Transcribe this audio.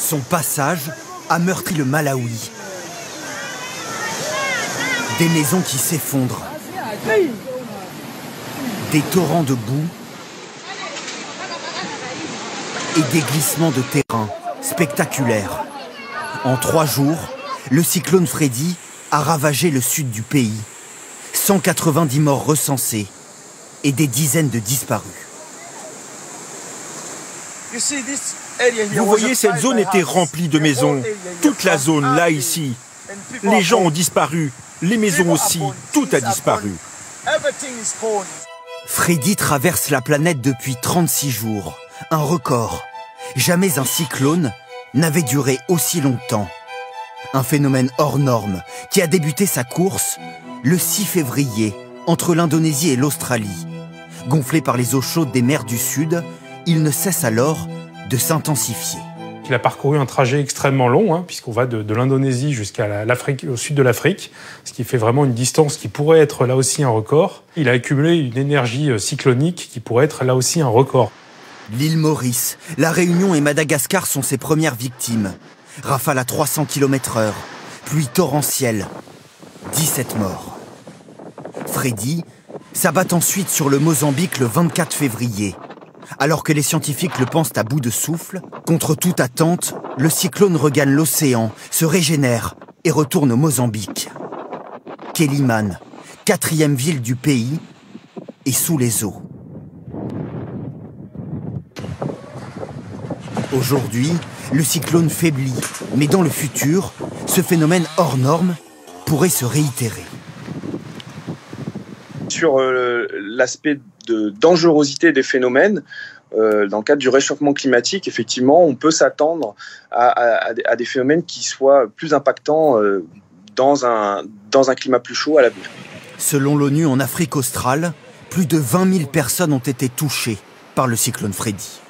Son passage a meurtri le Malawi. Des maisons qui s'effondrent. Des torrents de boue. Et des glissements de terrain spectaculaires. En 3 jours, le cyclone Freddy a ravagé le sud du pays. 190 morts recensés et des dizaines de disparus. Vous voyez, cette zone était remplie de maisons. Toute la zone, là, ici. Les gens ont disparu. Les maisons aussi. Tout a disparu. Freddy traverse la planète depuis 36 jours. Un record. Jamais un cyclone n'avait duré aussi longtemps. Un phénomène hors norme qui a débuté sa course le 6 février entre l'Indonésie et l'Australie. Gonflé par les eaux chaudes des mers du Sud, il ne cesse alors de s'intensifier. Il a parcouru un trajet extrêmement long, puisqu'on va de l'Indonésie jusqu'à l'Afrique, au sud de l'Afrique, ce qui fait vraiment une distance qui pourrait être là aussi un record. Il a accumulé une énergie cyclonique qui pourrait être là aussi un record. L'île Maurice, la Réunion et Madagascar sont ses premières victimes. Rafale à 300 km/h, pluie torrentielle, 17 morts. Freddy s'abat ensuite sur le Mozambique le 24 février. Alors que les scientifiques le pensent à bout de souffle, contre toute attente, le cyclone regagne l'océan, se régénère et retourne au Mozambique. Quelimane, 4e ville du pays, est sous les eaux. Aujourd'hui, le cyclone faiblit, mais dans le futur, ce phénomène hors norme pourrait se réitérer. Sur l'aspect de dangerosité des phénomènes, dans le cadre du réchauffement climatique, effectivement, on peut s'attendre à des phénomènes qui soient plus impactants dans un climat plus chaud à l'avenir. Selon l'ONU, en Afrique australe, plus de 20 000 personnes ont été touchées par le cyclone Freddy.